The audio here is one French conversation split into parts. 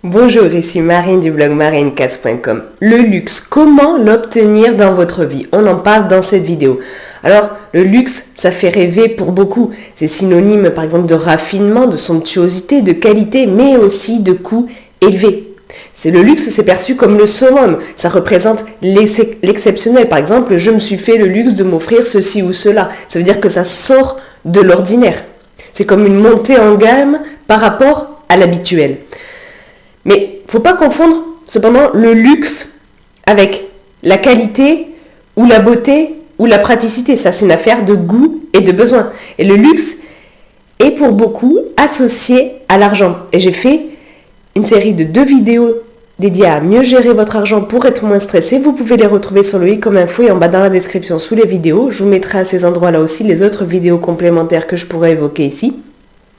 Bonjour, ici Marine du blog marinecast.com. Le luxe, comment l'obtenir dans votre vie? On en parle dans cette vidéo. Alors, le luxe, ça fait rêver pour beaucoup. C'est synonyme par exemple de raffinement, de somptuosité, de qualité, mais aussi de coûts élevés. Le luxe, c'est perçu comme le summum. Ça représente l'exceptionnel. Par exemple, je me suis fait le luxe de m'offrir ceci ou cela. Ça veut dire que ça sort de l'ordinaire. C'est comme une montée en gamme par rapport à l'habituel. Mais il ne faut pas confondre cependant le luxe avec la qualité ou la beauté ou la praticité. Ça, c'est une affaire de goût et de besoin. Et le luxe est pour beaucoup associé à l'argent. Et j'ai fait une série de 2 vidéos dédiées à mieux gérer votre argent pour être moins stressé. Vous pouvez les retrouver sur le i comme info et en bas dans la description sous les vidéos. Je vous mettrai à ces endroits-là aussi les autres vidéos complémentaires que je pourrais évoquer ici.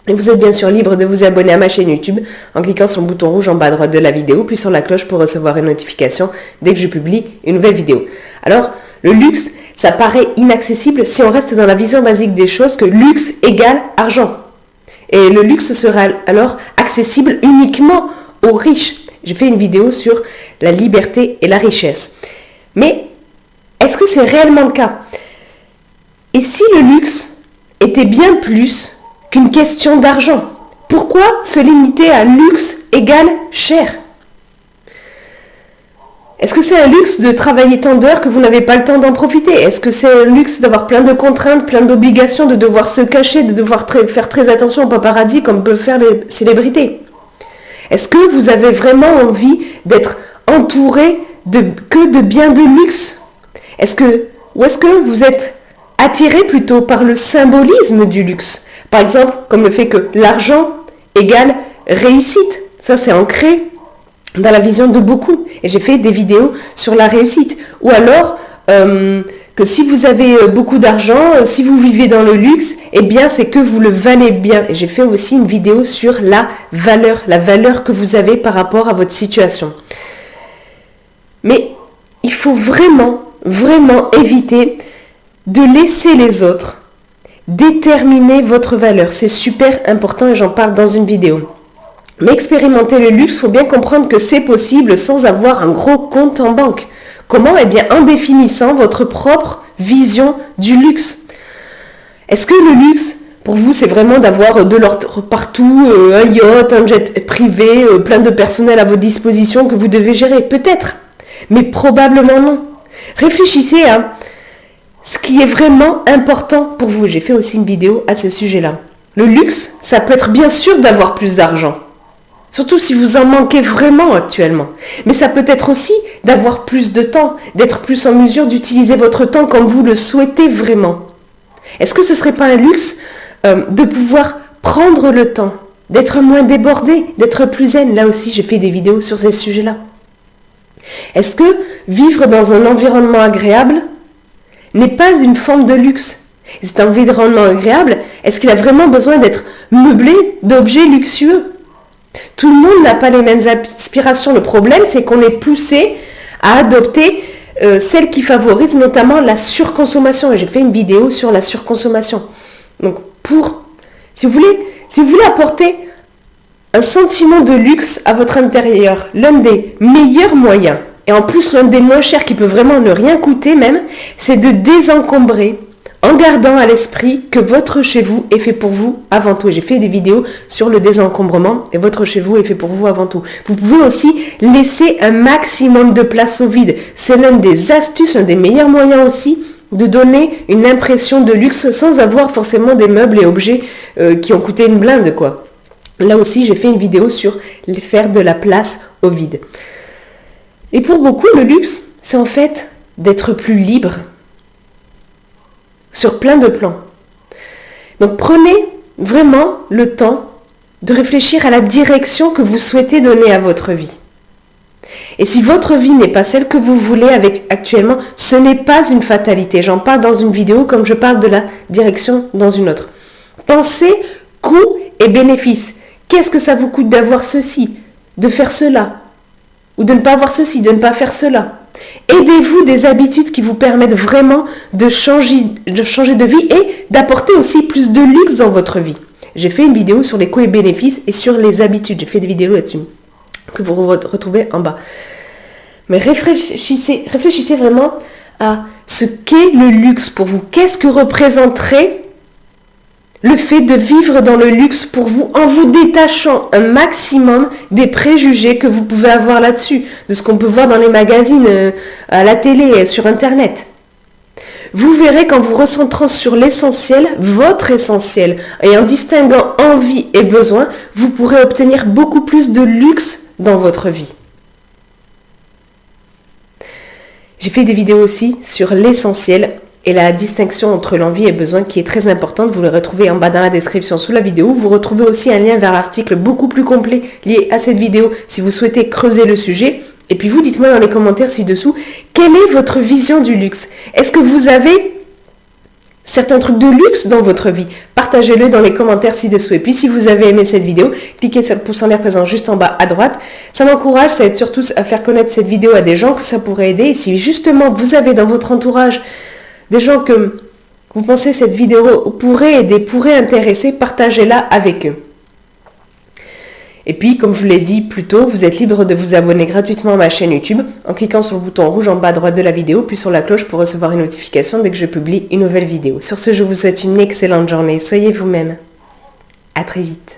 Et vous êtes bien sûr libre de vous abonner à ma chaîne YouTube en cliquant sur le bouton rouge en bas à droite de la vidéo, puis sur la cloche pour recevoir une notification dès que je publie une nouvelle vidéo. Alors, le luxe, ça paraît inaccessible si on reste dans la vision basique des choses que luxe égale argent. Et le luxe sera alors accessible uniquement aux riches. J'ai fait une vidéo sur la liberté et la richesse. Mais est-ce que c'est réellement le cas? Et si le luxe était bien plus qu'une question d'argent? Pourquoi se limiter à luxe égale cher? Est-ce que c'est un luxe de travailler tant d'heures que vous n'avez pas le temps d'en profiter? Est-ce que c'est un luxe d'avoir plein de contraintes, plein d'obligations, de devoir se cacher, de devoir faire très attention au paparazzi comme peuvent faire les célébrités? Est-ce que vous avez vraiment envie d'être entouré que de biens de luxe? Ou est-ce que vous êtes attiré plutôt par le symbolisme du luxe? Par exemple, comme le fait que l'argent égale réussite. Ça, c'est ancré dans la vision de beaucoup. Et j'ai fait des vidéos sur la réussite. Ou alors, que si vous avez beaucoup d'argent, si vous vivez dans le luxe, eh bien, c'est que vous le valez bien. Et j'ai fait aussi une vidéo sur la valeur que vous avez par rapport à votre situation. Mais il faut vraiment, vraiment éviter de laisser les autres déterminer votre valeur. C'est super important et j'en parle dans une vidéo. Mais expérimenter le luxe, il faut bien comprendre que c'est possible sans avoir un gros compte en banque. Comment? Eh bien, en définissant votre propre vision du luxe. Est-ce que le luxe, pour vous, c'est vraiment d'avoir de l'or partout, un yacht, un jet privé, plein de personnel à votre disposition que vous devez gérer? Peut-être, mais probablement non. Réfléchissez à ce qui est vraiment important pour vous. J'ai fait aussi une vidéo à ce sujet-là. Le luxe, ça peut être bien sûr d'avoir plus d'argent. Surtout si vous en manquez vraiment actuellement. Mais ça peut être aussi d'avoir plus de temps, d'être plus en mesure d'utiliser votre temps comme vous le souhaitez vraiment. Est-ce que ce ne serait pas un luxe de pouvoir prendre le temps, d'être moins débordé, d'être plus zen? Là aussi, j'ai fait des vidéos sur ces sujets-là. Est-ce que vivre dans un environnement agréable n'est pas une forme de luxe? Cet environnement agréable, est-ce qu'il a vraiment besoin d'être meublé d'objets luxueux? Tout le monde n'a pas les mêmes aspirations. Le problème, c'est qu'on est poussé à adopter celles qui favorisent notamment la surconsommation. Et j'ai fait une vidéo sur la surconsommation. Donc, si vous voulez apporter un sentiment de luxe à votre intérieur, l'un des meilleurs moyens, et en plus l'un des moins chers qui peut vraiment ne rien coûter même, c'est de désencombrer en gardant à l'esprit que votre chez vous est fait pour vous avant tout. Et j'ai fait des vidéos sur le désencombrement et votre chez vous est fait pour vous avant tout. Vous pouvez aussi laisser un maximum de place au vide. C'est l'un des astuces, un des meilleurs moyens aussi de donner une impression de luxe sans avoir forcément des meubles et objets qui ont coûté une blinde, quoi. Là aussi, j'ai fait une vidéo sur faire de la place au vide. Et pour beaucoup, le luxe, c'est en fait d'être plus libre sur plein de plans. Donc prenez vraiment le temps de réfléchir à la direction que vous souhaitez donner à votre vie. Et si votre vie n'est pas celle que vous voulez actuellement, ce n'est pas une fatalité. J'en parle dans une vidéo comme je parle de la direction dans une autre. Pensez coût et bénéfice. Qu'est-ce que ça vous coûte d'avoir ceci, de faire cela? Ou de ne pas avoir ceci, de ne pas faire cela. Aidez-vous des habitudes qui vous permettent vraiment de changer de vie et d'apporter aussi plus de luxe dans votre vie. J'ai fait une vidéo sur les coûts et bénéfices et sur les habitudes. J'ai fait des vidéos là-dessus. que vous retrouvez en bas. Mais réfléchissez vraiment à ce qu'est le luxe pour vous. Qu'est-ce que représenterait le fait de vivre dans le luxe pour vous en vous détachant un maximum des préjugés que vous pouvez avoir là-dessus, de ce qu'on peut voir dans les magazines, à la télé, sur Internet. Vous verrez qu'en vous recentrant sur l'essentiel, votre essentiel, et en distinguant envie et besoin, vous pourrez obtenir beaucoup plus de luxe dans votre vie. J'ai fait des vidéos aussi sur l'essentiel et la distinction entre l'envie et besoin qui est très importante. Vous le retrouvez en bas dans la description sous la vidéo. Vous retrouvez aussi un lien vers l'article beaucoup plus complet lié à cette vidéo si vous souhaitez creuser le sujet. Et puis vous, dites-moi dans les commentaires ci-dessous, quelle est votre vision du luxe? Est-ce que vous avez certains trucs de luxe dans votre vie? Partagez-le dans les commentaires ci-dessous. Et puis si vous avez aimé cette vidéo, cliquez sur le pouce en l'air présent juste en bas à droite. Ça m'encourage, ça aide surtout à faire connaître cette vidéo à des gens que ça pourrait aider. Et si justement vous avez dans votre entourage des gens que vous pensez cette vidéo pourrait aider, pourrait intéresser, partagez-la avec eux. Et puis, comme je vous l'ai dit plus tôt, vous êtes libre de vous abonner gratuitement à ma chaîne YouTube en cliquant sur le bouton rouge en bas à droite de la vidéo, puis sur la cloche pour recevoir une notification dès que je publie une nouvelle vidéo. Sur ce, je vous souhaite une excellente journée. Soyez vous-même. À très vite.